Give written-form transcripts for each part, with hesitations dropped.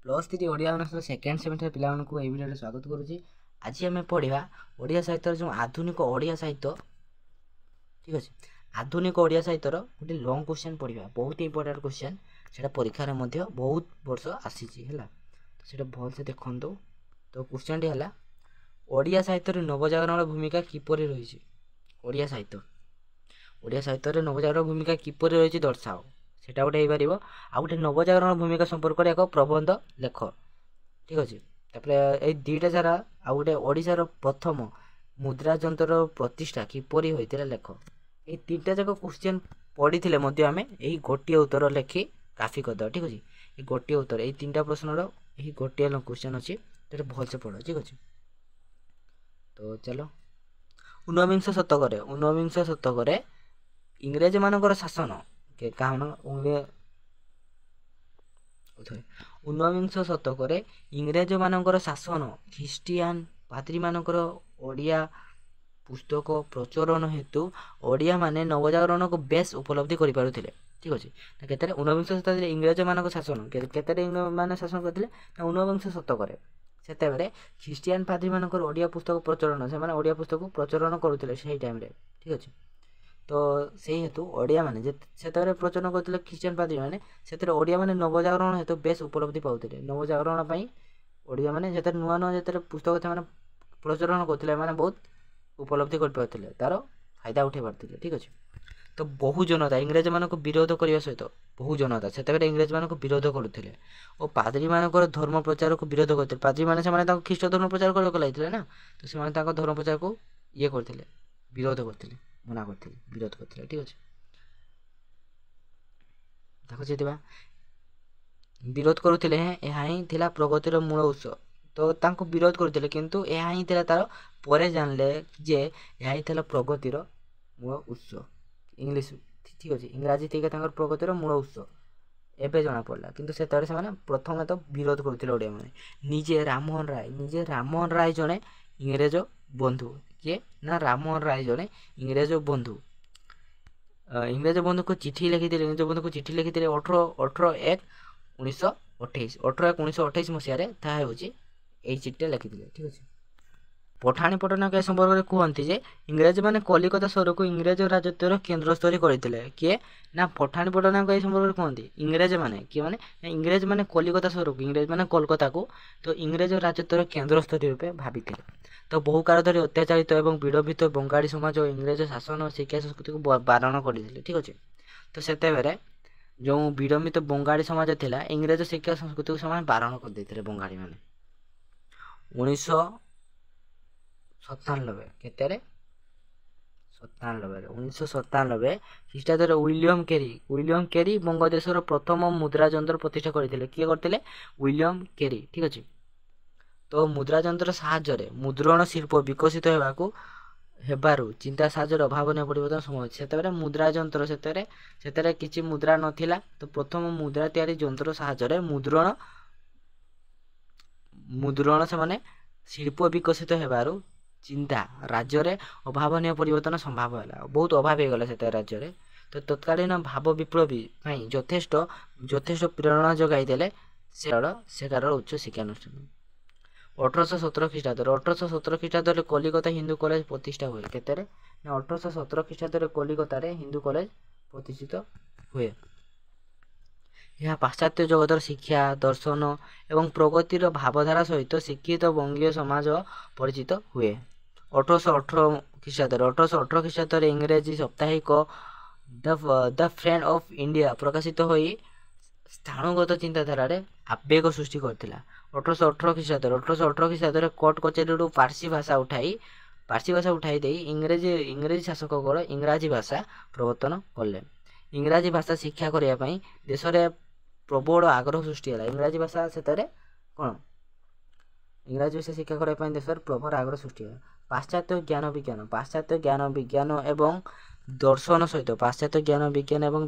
+3 Odia ଅନର୍ସର second semester ପିଲାମାନଙ୍କୁ ଏହି ଭିଡ଼ିଓରେ ସ୍ୱାଗତ କରୁଛି। ଆଜି ଆମେ ପଢ଼ିବା ଓଡ଼ିଆ ସାହିତ୍ୟର ଯେଉଁ ଆଧୁନିକ ଓଡ଼ିଆ ସାହିତ୍ୟ, ଠିକ୍ ଅଛି। ଆଧୁନିକ ଓଡ଼ିଆ ସାହିତ୍ୟର ଗୋଟେ ଲଙ୍ଗ୍ କ୍ୱେଶ୍ଚନ୍ ପଢ଼ିବା, ବହୁତ ଇମ୍ପୋର୍ଟାଣ୍ଟ କ୍ୱେଶ୍ଚନ୍, ସେଇଟା ପରୀକ୍ଷାରେ ମଧ୍ୟ ବହୁତ ବର୍ଷ ଆସିଛି ହେଲା। ତ ସେଇଟା ଭଲସେ ଦେଖନ୍ତୁ। ତ କ୍ୱେଶ୍ଚନ୍ଟି ହେଲା, ଓଡ଼ିଆ ସାହିତ୍ୟରେ ନବଜାଗରଣର ଭୂମିକା କିପରି ରହିଛି? ଓଡ଼ିଆ ସାହିତ୍ୟରେ ନବଜାଗରଣର ଭୂମିକା କିପରି ରହିଛି ଦର୍ଶାଅ। ସେଇଟା ଗୋଟେ ହେଇପାରିବ। ଆଉ ଗୋଟେ ନବଜାଗରଣ ଭୂମିକା ସମ୍ପର୍କରେ ଏକ ପ୍ରବନ୍ଧ ଲେଖ, ଠିକ୍ ଅଛି। ତାପରେ ଏଇ ଦୁଇଟା ସାରା, ଆଉ ଗୋଟେ ଓଡ଼ିଶାର ପ୍ରଥମ ମୁଦ୍ରା ଯନ୍ତ୍ରର ପ୍ରତିଷ୍ଠା କିପରି ହୋଇଥିଲା ଲେଖ। ଏଇ ତିନିଟା ଯାକ କ୍ୱେଶ୍ଚନ୍ ପଢ଼ିଥିଲେ ମଧ୍ୟ ଆମେ ଏହି ଗୋଟିଏ ଉତ୍ତର ଲେଖି କାଫି କରିଦେବା, ଠିକ୍ ଅଛି। ଏଇ ଗୋଟିଏ ଉତ୍ତର, ଏଇ ତିନିଟା ପ୍ରଶ୍ନର ଏହି ଗୋଟିଏ କ୍ୱେଶ୍ଚନ୍ ଅଛି, ସେଇଟା ଭଲସେ ପଢ଼, ଠିକ୍ ଅଛି। ତ ଚାଲ, ଊନବିଂଶ ଶତକରେ ଇଂରେଜମାନଙ୍କର ଶାସନ ଊନବିଂଶ ଶତକରେ ଇଂରେଜମାନଙ୍କର ଶାସନ ଖ୍ରୀଷ୍ଟିଆନ ପାଦ୍ରୀମାନଙ୍କର ଓଡ଼ିଆ ପୁସ୍ତକ ପ୍ରଚଳନ ହେତୁ ଓଡ଼ିଆମାନେ ନବଜାଗରଣକୁ ବେଶ ଉପଲବ୍ଧି କରିପାରୁଥିଲେ, ଠିକ୍ ଅଛି। କେତେରେ? ଊନବିଂଶ ଶତାବ୍ଦୀରେ ଇଂରେଜମାନଙ୍କ ଶାସନ କେତେରେ ଇଂରେଜମାନେ ଶାସନ କରିଥିଲେ? ନା ଊନବିଂଶ ଶତକରେ। ସେତେବେଳେ ଖ୍ରୀଷ୍ଟିଆନ ପାଦ୍ରୀମାନଙ୍କର ଓଡ଼ିଆ ପୁସ୍ତକ ପ୍ରଚଳନ, ସେମାନେ ଓଡ଼ିଆ ପୁସ୍ତକ ପ୍ରଚଳନ କରୁଥିଲେ ସେହି ଟାଇମ୍ରେ, ଠିକ୍ ଅଛି। ତ ସେଇ ହେତୁ ଓଡ଼ିଆମାନେ ସେତେବେଳେ ପ୍ରଚଳନ କରୁଥିଲେ ଖ୍ରୀଷ୍ଟିଆନ ପାଦ୍ରୀମାନେ, ସେଥିରେ ଓଡ଼ିଆମାନେ ନବଜାଗରଣ ହେତୁ ବେଶ ଉପଲବ୍ଧି ପାଉଥିଲେ। ନବଜାଗରଣ ପାଇଁ ଓଡ଼ିଆମାନେ ଯେତେବେଳେ ନୂଆ ଯେତେବେଳେ ପୁସ୍ତକ ସେମାନେ ପ୍ରଚଳନ କରୁଥିଲେ, ଏମାନେ ବହୁତ ଉପଲବ୍ଧି କରିପାରୁଥିଲେ, ତା'ର ଫାଇଦା ଉଠାଇ ପାରୁଥିଲେ, ଠିକ୍ ଅଛି। ତ ବହୁ ଜନତା ଇଂରେଜମାନଙ୍କୁ ବିରୋଧ କରିବା ସହିତ ବହୁ ଜନତା ସେତେବେଳେ ଇଂରେଜମାନଙ୍କୁ ବିରୋଧ କରୁଥିଲେ ଓ ପାଦ୍ରୀମାନଙ୍କର ଧର୍ମ ପ୍ରଚାରକୁ ବିରୋଧ କରୁଥିଲେ। ପାଦ୍ରୀମାନେ ସେମାନେ ତାଙ୍କ ଖ୍ରୀଷ୍ଟ ଧର୍ମ ପ୍ରଚାର କରିବାକୁ ଲାଗିଥିଲେ ନା, ତ ସେମାନେ ତାଙ୍କ ଧର୍ମ ପ୍ରଚାରକୁ କରିଥିଲେ, ବିରୋଧ କରିଥିଲେ, ମନା କରିଥିଲେ, ବିରୋଧ କରିଥିଲେ, ଠିକ୍ ଅଛି। ତାକୁ ଯେତେବା ବିରୋଧ କରୁଥିଲେ, ଏହା ହିଁ ଥିଲା ପ୍ରଗତିର ମୂଳ ଉତ୍ସ। ତ ତାଙ୍କୁ ବିରୋଧ କରୁଥିଲେ, କିନ୍ତୁ ଏହା ହିଁ ଥିଲା ତା'ର ପରେ ଜାଣିଲେ ଯେ ଏହା ହିଁ ଥିଲା ପ୍ରଗତିର ମୂଳ ଉତ୍ସ। ଇଂଲିଶ, ଠିକ୍ ଅଛି, ଇଂରାଜୀ ଥିଲା ତାଙ୍କର ପ୍ରଗତିର ମୂଳ ଉତ୍ସ, ଏବେ ଜଣାପଡ଼ିଲା। କିନ୍ତୁ ସେତେବେଳେ ସେମାନେ ପ୍ରଥମେ ତ ବିରୋଧ କରୁଥିଲେ ଓଡ଼ିଆମାନେ। ନିଜେ ରାମମୋହନ ରାୟ ଜଣେ ଇଂରେଜ ବନ୍ଧୁ। କିଏ? ନା ରାମମୋହନ ରାୟ ଜଣେ ଇଂରେଜ ବନ୍ଧୁ। ଇଂରେଜ ବନ୍ଧୁକୁ ଚିଠି ଲେଖିଥିଲେ 18/1/1928 ମସିହାରେ। ତାହା ହେଉଛି ଏଇ ଚିଠିଟା ଲେଖିଥିଲେ, ଠିକ୍ ଅଛି। ପଠାଣି ପଟ୍ଟନାୟକ ଏ ସମ୍ପର୍କରେ କୁହନ୍ତି ଯେ ଇଂରେଜମାନେ କଲିକତା ସହରକୁ ଇଂରେଜ ରାଜତ୍ୱର କେନ୍ଦ୍ରସ୍ଥଳୀ କରିଥିଲେ। କିଏ? ନା ପଠାଣି ପଟ୍ଟନାୟକ ଏ ସମ୍ପର୍କରେ କୁହନ୍ତି। ଇଂରେଜମାନେ କିଏ? ମାନେ ଇଂରେଜମାନେ କଲିକତା ସହରକୁ, ଇଂରେଜମାନେ କୋଲକାତାକୁ ତ ଇଂରେଜ ରାଜତ୍ୱର କେନ୍ଦ୍ରସ୍ଥଳୀ ରୂପେ ଭାବିଥିଲେ। ତ ବହୁ କାଳ ଧରି ଅତ୍ୟାଚାରିତ ଏବଂ ବିଳମ୍ବିତ ବଙ୍ଗାଳୀ ସମାଜ ଇଂରେଜ ଶାସନ ଓ ଶିକ୍ଷା ସଂସ୍କୃତିକୁ ବାରଣ କରିଥିଲେ, ଠିକ୍ ଅଛି। ତ ସେତେବେଳେ ଯେଉଁ ବିଳମ୍ବିତ ବଙ୍ଗାଳୀ ସମାଜ ଥିଲା, ଇଂରେଜ ଶିକ୍ଷା ସଂସ୍କୃତିକୁ ସେମାନେ ବାରଣ କରିଦେଇଥିଲେ ବଙ୍ଗାଳୀମାନେ। 1997 କେତେରେ? 1997 ଖ୍ରୀଷ୍ଟାବ୍ଦରେ ୱିଲିୟମ କେରି ବଙ୍ଗଦେଶର ପ୍ରଥମ ମୁଦ୍ରା ଯନ୍ତ୍ର ପ୍ରତିଷ୍ଠା କରିଥିଲେ। କିଏ କରିଥିଲେ? ୱିଲିୟମ କେରି, ଠିକ୍ ଅଛି। ତ ମୁଦ୍ରା ଯନ୍ତ୍ର ସାହାଯ୍ୟରେ ମୁଦ୍ରଣ ଶିଳ୍ପ ବିକଶିତ ହେବାରୁ ଚିନ୍ତା ସାହାଯ୍ୟର ଅଭାବନୀୟ ପରିବର୍ତ୍ତନ ସମୟ ଅଛି। ସେତେବେଳେ ମୁଦ୍ରା ଯନ୍ତ୍ର ସେଥିରେ କିଛି ମୁଦ୍ରା ନଥିଲା, ତ ପ୍ରଥମ ମୁଦ୍ରା ତିଆରି ଯନ୍ତ୍ର ସାହାଯ୍ୟରେ ମୁଦ୍ରଣ ସେମାନେ ଶିଳ୍ପ ବିକଶିତ ହେବାରୁ ଚିନ୍ତା ରାଜ୍ୟରେ ଅଭାବନୀୟ ପରିବର୍ତ୍ତନ ସମ୍ଭବ ହେଲା। ବହୁତ ଅଭାବ ହେଇଗଲା ସେତେବେଳେ ରାଜ୍ୟରେ। ତ ତତ୍କାଳୀନ ଭାବ ବିପ୍ଳବୀ ପାଇଁ ଯଥେଷ୍ଟ ପ୍ରେରଣା ଯୋଗାଇ ଦେଲେ ସେଠାର ଉଚ୍ଚ ଶିକ୍ଷାନୁଷ୍ଠାନ। 1817 ଖ୍ରୀଷ୍ଟାବ୍ଦରେ କଲିକତା ହିନ୍ଦୁ କଲେଜ ପ୍ରତିଷ୍ଠା ହୁଏ। କେତେରେ? ନା 1817 ଖ୍ରୀଷ୍ଟାବ୍ଦରେ କଲିକତାରେ ହିନ୍ଦୁ କଲେଜ ପ୍ରତିଷ୍ଠିତ ହୁଏ। ଏହା ପାଶ୍ଚାତ୍ୟ ଜଗତର ଶିକ୍ଷା, ଦର୍ଶନ ଏବଂ ପ୍ରଗତିର ଭାବଧାରା ସହିତ ଶିକ୍ଷିତ ବଙ୍ଗୀୟ ସମାଜ ପରିଚିତ ହୁଏ। 1818 ଖ୍ରୀଷ୍ଟାବ୍ଦରେ ଇଂରାଜୀ ସାପ୍ତାହିକ ଦ ଫ୍ରେଣ୍ଡ ଅଫ୍ ଇଣ୍ଡିଆ ପ୍ରକାଶିତ ହୋଇ ସ୍ଥାଣୁଗତ ଚିନ୍ତାଧାରାରେ ଆବେଗ ସୃଷ୍ଟି କରିଥିଲା। 1818 ଖ୍ରୀଷ୍ଟାବ୍ଦରେ କୋର୍ଟ କଚେରୀରୁ ପାର୍ସୀ ଭାଷା ଉଠାଇ ଦେଇ ଇଂରେଜୀ ଶାସକଗଣ ଇଂରାଜୀ ଭାଷା ପ୍ରବର୍ତ୍ତନ କଲେ। ଇଂରାଜୀ ଭାଷା ଶିକ୍ଷା କରିବା ପାଇଁ ଦେଶରେ ପ୍ରବଳ ଆଗ୍ରହ ସୃଷ୍ଟି ହେଲା। ଇଂରାଜୀ ଭାଷା ଶିକ୍ଷା କରିବା ପାଇଁ ଦେଶରେ ପ୍ରବଳ ଆଗ୍ରହ ସୃଷ୍ଟି ହେଲା। ପାଶ୍ଚାତ୍ୟ ଜ୍ଞାନ ବିଜ୍ଞାନ ଏବଂ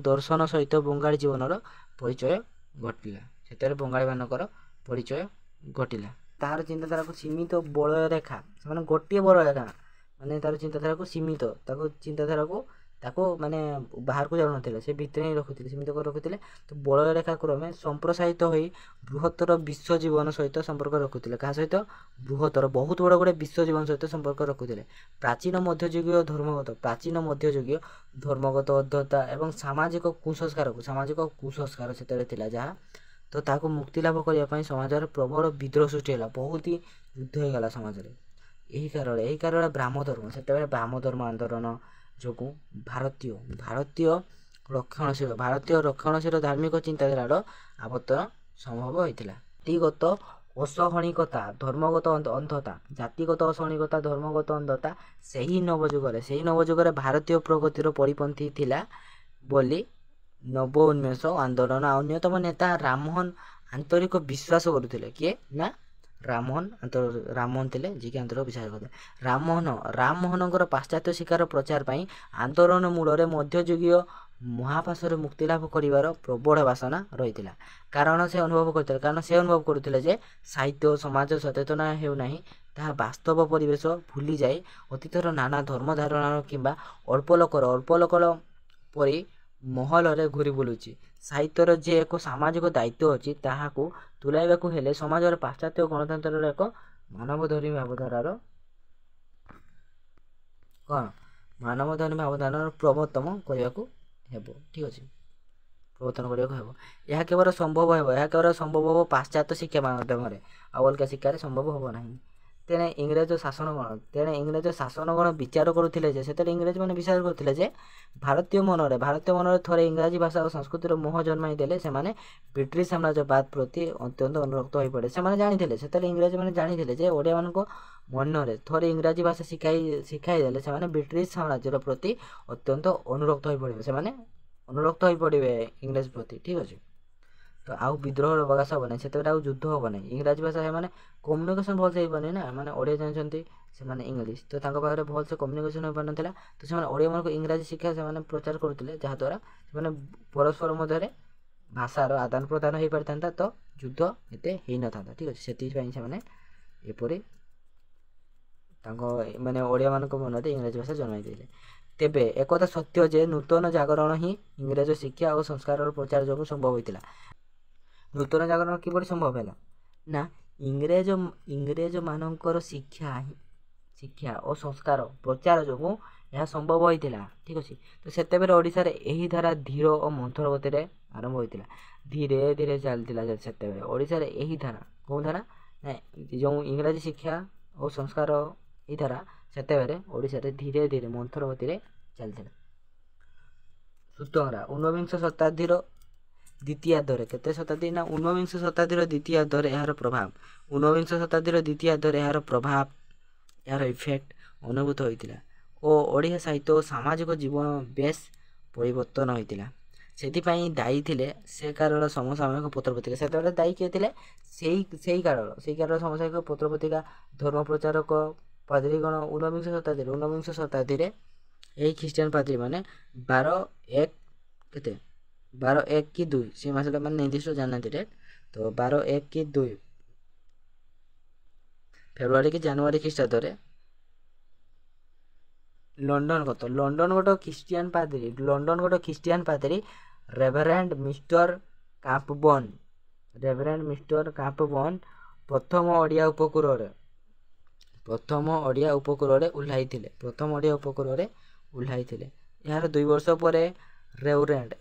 ଦର୍ଶନ ସହିତ ବଙ୍ଗାଳୀ ଜୀବନର ପରିଚୟ ଘଟିଲା। ସେତେବେଳେ ବଙ୍ଗାଳୀମାନଙ୍କର ପରିଚୟ ଘଟିଲା। ତାହାର ଚିନ୍ତାଧାରାକୁ ସୀମିତ ବଳୟରେଖା, ସେମାନେ ଗୋଟିଏ ବଳୟରେଖା, ମାନେ ତାର ଚିନ୍ତାଧାରାକୁ ସୀମିତ, ତାକୁ ଚିନ୍ତାଧାରାକୁ ତାକୁ ମାନେ ବାହାରକୁ ଯାଉନଥିଲେ, ସେ ଭିତରେ ହିଁ ରଖୁଥିଲେ, ସେମିତି କରି ରଖୁଥିଲେ। ତ ବଳୟରେଖା କ୍ରମେ ସମ୍ପ୍ରସାରିତ ହୋଇ ବୃହତ୍ତର ବିଶ୍ୱ ଜୀବନ ସହିତ ସମ୍ପର୍କ ରଖୁଥିଲେ। କାହା ସହିତ? ବୃହତ୍ତର ବହୁତ ବଡ଼ ଗୋଟେ ବିଶ୍ୱ ଜୀବନ ସହିତ ସମ୍ପର୍କ ରଖୁଥିଲେ। ପ୍ରାଚୀନ ମଧ୍ୟଯୁଗୀୟ ଧର୍ମଗତ ଅଧ୍ୟତା ଏବଂ ସାମାଜିକ କୁସଂସ୍କାର ସେତେବେଳେ ଥିଲା ଯାହା, ତ ତାହାକୁ ମୁକ୍ତି ଲାଭ କରିବା ପାଇଁ ସମାଜରେ ପ୍ରବଳ ବିଦ୍ରୋହ ସୃଷ୍ଟି ହେଲା, ବହୁତ ହି ଯୁଦ୍ଧ ହେଇଗଲା ସମାଜରେ। ଏହି କାରଣରେ ବ୍ରାହ୍ମ ଧର୍ମ, ସେତେବେଳେ ବ୍ରାହ୍ମ ଧର୍ମ ଆନ୍ଦୋଳନ ଯୋଗୁଁ ଭାରତୀୟ ରକ୍ଷଣଶୀଳ ଧାର୍ମିକ ଚିନ୍ତାଧାରାର ଆବର୍ତ୍ତନ ସମ୍ଭବ ହୋଇଥିଲା। ଜାତିଗତ ଅସହନିକତା, ଧର୍ମଗତ ଅନ୍ଧତା, ଧର୍ମଗତ ଅନ୍ଧତା ସେହି ନବଯୁଗରେ ଭାରତୀୟ ପ୍ରଗତିର ପରିପନ୍ଥୀ ଥିଲା ବୋଲି ନବ ଉନ୍ମେଷ ଆନ୍ଦୋଳନ ଅନ୍ୟତମ ନେତା ରାମମୋହନ ଆନ୍ତରିକ ବିଶ୍ୱାସ କରୁଥିଲେ। କିଏ? ନା ରାମମୋହନ ଥିଲେ, ଯିଏକି ଆନ୍ତରିକ ବିଶ୍ୱାସ କରୁଥିଲେ। ରାମମୋହନଙ୍କର ପାଶ୍ଚାତ୍ୟ ଶିକ୍ଷାର ପ୍ରଚାର ପାଇଁ ଆନ୍ଦୋଳନ ମୂଳରେ ମଧ୍ୟଯୁଗୀୟ ମହାଭାଷାରୁ ମୁକ୍ତିଲାଭ କରିବାର ପ୍ରବଳ ବାସନା ରହିଥିଲା। କାରଣ ସେ ଅନୁଭବ କରୁଥିଲେ ଯେ ସାହିତ୍ୟ ଓ ସମାଜ ସଚେତନ ହେଉନାହିଁ, ତାହା ବାସ୍ତବ ପରିବେଶ ଭୁଲିଯାଇ ଅତୀତର ନାନା ଧର୍ମ ଧାରଣାର କିମ୍ବା ଅଳ୍ପ ଲୋକର ପରି ମହଲରେ ଘୁରି ବୁଲୁଛି। ସାହିତ୍ୟର ଯେ ଏକ ସାମାଜିକ ଦାୟିତ୍ୱ ଅଛି, ତାହାକୁ ତୁଲାଇବାକୁ ହେଲେ ସମାଜର ପାଶ୍ଚାତ୍ୟ ଗଣତନ୍ତ୍ରର ଏକ ମାନବଧର୍ମୀ ଭାବଧାରାର ପ୍ରବର୍ତ୍ତନ କରିବାକୁ ହେବ। ଠିକ୍ ଅଛି, ଏହା କେବଳ ସମ୍ଭବ ହେବ ପାଶ୍ଚାତ୍ୟ ଶିକ୍ଷା ମାଧ୍ୟମରେ, ଆଉ ଅଲଗା ଶିକ୍ଷାରେ ସମ୍ଭବ ହେବ ନାହିଁ। ତେଣେ ଇଂରେଜ ଶାସନଗଣ ବିଚାର କରୁଥିଲେ ଯେ, ସେତେବେଳେ ଇଂରେଜମାନେ ବିଚାର କରୁଥିଲେ ଯେ ଭାରତୀୟ ମନରେ ଥରେ ଇଂରାଜୀ ଭାଷା ଓ ସଂସ୍କୃତିର ମୋହ ଜନ୍ମାଇ ଦେଲେ ସେମାନେ ବ୍ରିଟିଶ ସାମ୍ରାଜ୍ୟବାଦ ପ୍ରତି ଅତ୍ୟନ୍ତ ଅନୁରକ୍ତ ହୋଇପଡ଼େ। ସେମାନେ ଜାଣିଥିଲେ, ସେତେବେଳେ ଇଂରେଜମାନେ ଜାଣିଥିଲେ ଯେ ଓଡ଼ିଆମାନଙ୍କ ମନରେ ଥରେ ଇଂରାଜୀ ଭାଷା ଶିଖାଇ ଦେଲେ ସେମାନେ ବ୍ରିଟିଶ ସାମ୍ରାଜ୍ୟର ପ୍ରତି ଅତ୍ୟନ୍ତ ଅନୁରକ୍ତ ହୋଇପଡ଼ିବେ ଇଂରେଜ ପ୍ରତି। ଠିକ୍ ଅଛି, ତ ଆଉ ବିଦ୍ରୋହର ଅବକାଶ ହେବ ନାହିଁ, ସେତେବେଳେ ଆଉ ଯୁଦ୍ଧ ହେବ ନାହିଁ। ଇଂରାଜୀ ଭାଷା ସେମାନେ କମ୍ୟୁନିକେସନ୍ ଭଲସେ ହେଇପାରୁନି ନା, ମାନେ ଓଡ଼ିଆ ଜାଣିଛନ୍ତି, ସେମାନେ ଇଂଲିଶ, ତ ତାଙ୍କ ପାଖରେ ଭଲସେ କମ୍ୟୁନିକେସନ୍ ହୋଇପାରୁନଥିଲା। ତ ସେମାନେ ଓଡ଼ିଆମାନଙ୍କୁ ଇଂରାଜୀ ଶିକ୍ଷା ସେମାନେ ପ୍ରଚାର କରୁଥିଲେ, ଯାହାଦ୍ୱାରା ସେମାନେ ପରସ୍ପର ମଧ୍ୟରେ ଭାଷାର ଆଦାନ ପ୍ରଦାନ ହୋଇପାରିଥାନ୍ତା, ତ ଯୁଦ୍ଧ ଏତେ ହେଇନଥାନ୍ତା। ଠିକ୍ ଅଛି, ସେଥିପାଇଁ ସେମାନେ ଏପରି ଓଡ଼ିଆମାନଙ୍କ ମନରେ ଇଂରାଜୀ ଭାଷା ଜନ୍ମାଇ ଦେଇଥିଲେ। ତେବେ ଏକଥା ସତ୍ୟ ଯେ ନୂତନ ଜାଗରଣ ହିଁ ଇଂରେଜ ଶିକ୍ଷା ଓ ସଂସ୍କାରର ପ୍ରଚାର ଯୋଗୁଁ ସମ୍ଭବ ହୋଇଥିଲା। ନୂତନ ଜାଗରଣ କିପରି ସମ୍ଭବ ହେଲା? ନା, ଇଂରେଜମାନଙ୍କର ଶିକ୍ଷା ଓ ସଂସ୍କାର ପ୍ରଚାର ଯୋଗୁଁ ଏହା ସମ୍ଭବ ହୋଇଥିଲା। ଠିକ୍ ଅଛି, ତ ସେତେବେଳେ ଓଡ଼ିଶାରେ ଏହି ଧାରା ଧୀର ଓ ମନ୍ଥର ଗତିରେ ଆରମ୍ଭ ହୋଇଥିଲା, ଧୀରେ ଧୀରେ ଚାଲିଥିଲା। ସେତେବେଳେ ଓଡ଼ିଶାରେ ଏହି ଧାରା, କେଉଁ ଧାରା? ନା, ଯେଉଁ ଇଂରାଜୀ ଶିକ୍ଷା ଓ ସଂସ୍କାର, ଏହି ଧାରା ସେତେବେଳେ ଓଡ଼ିଶାରେ ଧୀରେ ଧୀରେ ମନ୍ଥର ଗତିରେ ଚାଲିଥିଲା। ସୂତ୍ରଧାରା ଊନବିଂଶ ଶତାବ୍ଦୀର ଦ୍ୱିତୀୟାର୍ଦ୍ଧରେ, କେତେ ଶତାବ୍ଦୀ? ନା, ଊନବିଂଶ ଶତାବ୍ଦୀର ଦ୍ୱିତୀୟାର୍ଦ୍ଧରେ ଏହାର ପ୍ରଭାବ, ଏହାର ଇଫେକ୍ଟ ଅନୁଭୂତ ହୋଇଥିଲା ଓ ଓଡ଼ିଆ ସାହିତ୍ୟ ଓ ସାମାଜିକ ଜୀବନ ବେଶ ପରିବର୍ତ୍ତନ ହୋଇଥିଲା। ସେଥିପାଇଁ ଦାୟୀ ଥିଲେ ସେ କାଳର ସମସାମୟିକ ପତ୍ରପତ୍ରିକା। ସେତେବେଳେ ଦାୟୀ କିଏ ଥିଲେ? ସେଇ କାଳର ସମସାମୟିକ ପତ୍ରପତ୍ରିକା, ଧର୍ମ ପ୍ରଚାରକ ପାଦ୍ରୀଗଣ। ଊନବିଂଶ ଶତାବ୍ଦୀରେ ଏହି ଖ୍ରୀଷ୍ଟିଆନ ପାଦ୍ରୀମାନେ 12/1 କି 2, ସେ ମାସଟା ମାନେ ନିର୍ଦ୍ଦିଷ୍ଟ ଜାଣିନାହାନ୍ତି ଡେଟ୍, ତ 12/1 କି 2 ଫେବୃଆରୀ କି ଜାନୁଆରୀ ଖ୍ରୀଷ୍ଟାବ୍ଦରେ ଲଣ୍ଡନ ଗୋଟେ ଖ୍ରୀଷ୍ଟିଆନ ପାଦ୍ରୀ ରେଭରେଣ୍ଡ ମିଷ୍ଟର କାମ୍ପବର୍ନ ପ୍ରଥମ ଓଡ଼ିଆ ଉପକୂଳରେ ଓହ୍ଲାଇଥିଲେ। ଏହାର 2 ବର୍ଷ ପରେ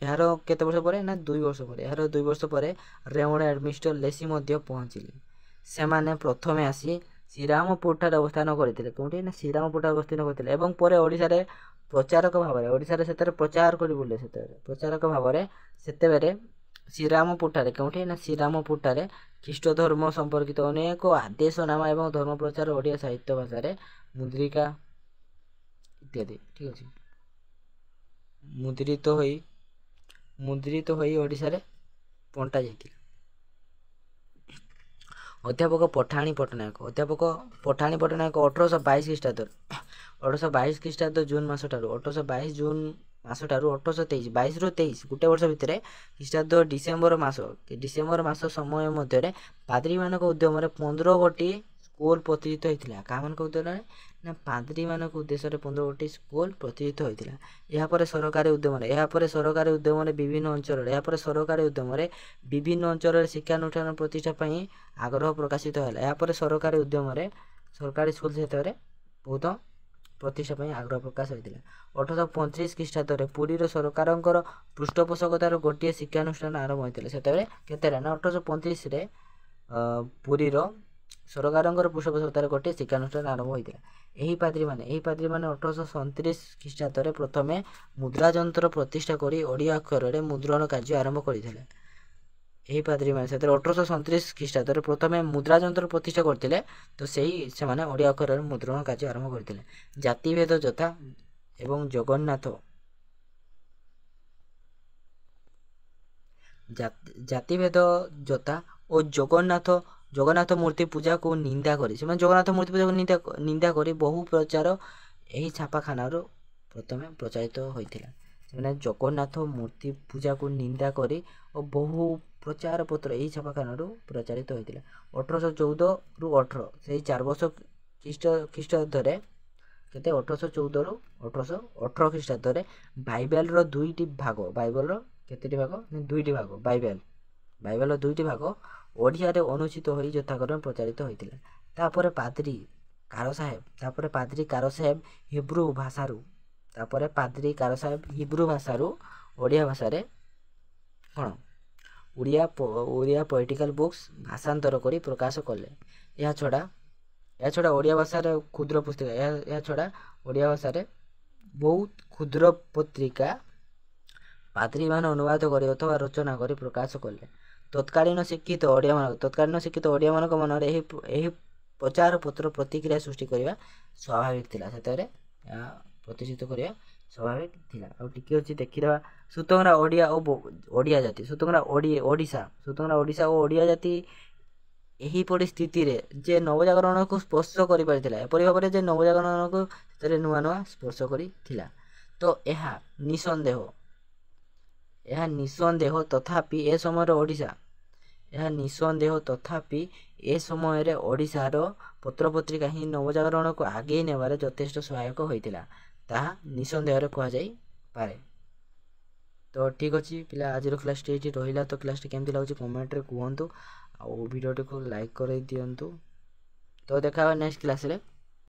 ଏହାର କେତେ ବର୍ଷ ପରେ? ନା, 2 ବର୍ଷ ପରେ। ଏହାର 2 ବର୍ଷ ପରେ ରେଭରେଣ୍ଡ ମିଷ୍ଟର ଲେସି ମଧ୍ୟ ପହଞ୍ଚିଲେ। ସେମାନେ ପ୍ରଥମେ ଆସି ଶ୍ରୀରାମପୁରଠାରେ ଅବସ୍ଥାନ କରିଥିଲେ। କେଉଁଠି? ନା, ଶ୍ରୀରାମପୁରଠାରେ ଅବସ୍ଥାନ କରିଥିଲେ ଏବଂ ପରେ ଓଡ଼ିଶାରେ ପ୍ରଚାରକ ଭାବରେ ସେତେବେଳେ ଶ୍ରୀରାମପୁରଠାରେ, କେଉଁଠି? ନା, ଶ୍ରୀରାମପୁରଠାରେ ଖ୍ରୀଷ୍ଟ ଧର୍ମ ସମ୍ପର୍କିତ ଅନେକ ଆଦେଶନାମା ଏବଂ ଧର୍ମ ପ୍ରଚାର ଓଡ଼ିଆ ସାହିତ୍ୟ ଭାଷାରେ ମୁଦ୍ରିକା ଇତ୍ୟାଦି, ଠିକ୍ ଅଛି, ମୁଦ୍ରିତ ହୋଇ ଓଡ଼ିଶାରେ ବଣ୍ଟା ଯାଇଥିଲା। ଅଧ୍ୟାପକ ପଠାଣି ପଟ୍ଟନାୟକ 1822 ଖ୍ରୀଷ୍ଟାବ୍ଦ ଜୁନ୍ ମାସଠାରୁ 1823 ଗୋଟେ ବର୍ଷ ଭିତରେ ଖ୍ରୀଷ୍ଟାବ୍ଦ ଡିସେମ୍ବର ମାସ ସମୟ ମଧ୍ୟରେ ପାଦ୍ରୀମାନଙ୍କ ଉଦ୍ୟମରେ 15 ଗୋଟି ସ୍କୁଲ ପ୍ରତିଷ୍ଠିତ ହୋଇଥିଲା। କାହାମାନଙ୍କ ଉଦ୍ଦେଶ୍ୟରେ ନା ପାଦ୍ରୀମାନଙ୍କ ଉଦ୍ଦେଶ୍ୟରେ 15ଟି ସ୍କୁଲ ପ୍ରତିଷ୍ଠିତ ହୋଇଥିଲା। ଏହାପରେ ସରକାରୀ ଉଦ୍ୟମରେ ବିଭିନ୍ନ ଅଞ୍ଚଳରେ ଶିକ୍ଷାନୁଷ୍ଠାନ ପ୍ରତିଷ୍ଠା ପାଇଁ ଆଗ୍ରହ ପ୍ରକାଶିତ ହେଲା। ଏହାପରେ ସରକାରୀ ଉଦ୍ୟମରେ ସରକାରୀ ସ୍କୁଲ ସେତେବେଳେ ବହୁତ ପ୍ରତିଷ୍ଠା ପାଇଁ ଆଗ୍ରହ ପ୍ରକାଶ ହୋଇଥିଲା। 1835 ଖ୍ରୀଷ୍ଟାବ୍ଦରେ ପୁରୀର ସରକାରଙ୍କର ପୃଷ୍ଠପୋଷକତାର ଗୋଟିଏ ଶିକ୍ଷାନୁଷ୍ଠାନ ଆରମ୍ଭ ହୋଇଥିଲା। ସେତେବେଳେ କେତେ ହେଲା ନା 1835ରେ ପୁରୀର ସରକାରଙ୍କର ପୃଷ୍ଠପୋଷକତାରେ ଗୋଟିଏ ଶିକ୍ଷାନୁଷ୍ଠାନ ଆରମ୍ଭ ହୋଇଥିଲା। ଏହି ପାଦ୍ରୀମାନେ 1837 ଖ୍ରୀଷ୍ଟାବ୍ଦରେ ପ୍ରଥମେ ମୁଦ୍ରାଯନ୍ତ୍ର ପ୍ରତିଷ୍ଠା କରି ଓଡ଼ିଆ ଅକ୍ଷରରେ ମୁଦ୍ରଣ କାର୍ଯ୍ୟ ଆରମ୍ଭ କରିଥିଲେ। ଏହି ପାଦ୍ରୀମାନେ ସେଥିରେ 1837 ଖ୍ରୀଷ୍ଟାବ୍ଦରେ ପ୍ରଥମେ ମୁଦ୍ରାଯନ୍ତ୍ର ପ୍ରତିଷ୍ଠା କରିଥିଲେ। ତ ସେମାନେ ଓଡ଼ିଆ ଅକ୍ଷରରେ ମୁଦ୍ରଣ କାର୍ଯ୍ୟ ଆରମ୍ଭ କରିଥିଲେ। ଜାତିଭେଦ ଯଥା ଏବଂ ଜାତିଭେଦ ଯଥା ଓ ଜଗନ୍ନାଥ ମୂର୍ତ୍ତି ପୂଜାକୁ ନିନ୍ଦା କରି ସେମାନେ ଜଗନ୍ନାଥ ମୂର୍ତ୍ତି ପୂଜାକୁ ନିନ୍ଦା କରି ବହୁ ପ୍ରଚାର ଏହି ଛାପାଖାନାରୁ ପ୍ରଥମେ ପ୍ରଚାରିତ ହୋଇଥିଲା। ସେମାନେ ଜଗନ୍ନାଥ ମୂର୍ତ୍ତି ପୂଜାକୁ ନିନ୍ଦା କରି ଓ ବହୁ ପ୍ରଚାର ପତ୍ର ଏହି ଛାପାଖାନାରୁ ପ୍ରଚାରିତ ହୋଇଥିଲା। 1814ରୁ 18 ସେହି 4 ବର୍ଷ ଖ୍ରୀଷ୍ଟାବ୍ଦରେ 1814ରୁ 1818 ଖ୍ରୀଷ୍ଟାବ୍ଦରେ ବାଇବେଲର ଦୁଇଟି ଭାଗ ବାଇବେଲର ଦୁଇଟି ଭାଗ ଓଡ଼ିଆରେ ଅନୁଷ୍ଠିତ ହୋଇ ଯଥାକ୍ରମେ ପ୍ରଚାରିତ ହୋଇଥିଲା। ତାପରେ ପାଦ୍ରୀ କାରୋ ସାହେବ ହିବ୍ରୁ ଭାଷାରୁ ଓଡ଼ିଆ ଭାଷାରେ ଓଡ଼ିଆ ପଏଟିକାଲ ବୁକ୍ସ ଭାଷାନ୍ତର କରି ପ୍ରକାଶ କଲେ। ଏହା ଛଡ଼ା ଓଡ଼ିଆ ଭାଷାରେ କ୍ଷୁଦ୍ର ପୁସ୍ତିକା ଏହା ଛଡ଼ା ଓଡ଼ିଆ ଭାଷାରେ ବହୁତ କ୍ଷୁଦ୍ର ପତ୍ରିକା ପାଦ୍ରୀମାନେ ଅନୁବାଦ କରି ଅଥବା ରଚନା କରି ପ୍ରକାଶ କଲେ। ତତ୍କାଳୀନ ଶିକ୍ଷିତ ଓଡ଼ିଆମାନଙ୍କ ମନରେ ଏହି ପ୍ରଚାର ପତ୍ର ପ୍ରତିକ୍ରିୟା ସୃଷ୍ଟି କରିବା ସ୍ୱାଭାବିକ ଥିଲା। ସେତେବେଳେ ଏହା ପ୍ରତିଷ୍ଠିତ କରିବା ସ୍ୱାଭାବିକ ଥିଲା। ଆଉ ଟିକେ ଅଛି ଦେଖିଦେବା ସୁତଙ୍ଗରା ଓଡ଼ିଆ ଓ ଓଡ଼ିଆ ଜାତି ଓଡ଼ିଶା ଓ ଓଡ଼ିଆ ଜାତି ଏହିପରି ସ୍ଥିତିରେ ଯେ ନବଜାଗରଣକୁ ସ୍ପର୍ଶ କରିପାରିଥିଲା। ଏପରି ଭାବରେ ଯେ ନବଜାଗରଣକୁ ସେଥିରେ ନୂଆ ସ୍ପର୍ଶ କରିଥିଲା। ତ ଏହା ନିଃସନ୍ଦେହ ତଥାପି ଏ ସମୟରେ ଓଡ଼ିଶାର ପତ୍ରପତ୍ରିକା ହିଁ ନବଜାଗରଣକୁ ଆଗେଇ ନେବାରେ ଯଥେଷ୍ଟ ସହାୟକ ହୋଇଥିଲା। ତାହା ନିଃସନ୍ଦେହରେ କୁହାଯାଇପାରେ। ତ ଠିକ୍ ଅଛି ପିଲା, ଆଜିର କ୍ଲାସ୍ଟି ଏଇଠି ରହିଲା। ତ କ୍ଲାସ୍ଟି କେମିତି ଲାଗୁଛି କମେଣ୍ଟରେ କୁହନ୍ତୁ, ଆଉ ଭିଡ଼ିଓଟିକୁ ଲାଇକ୍ କରିଦିଅନ୍ତୁ। ତ ଦେଖା ହେବା ନେକ୍ସଟ କ୍ଲାସ୍ରେ।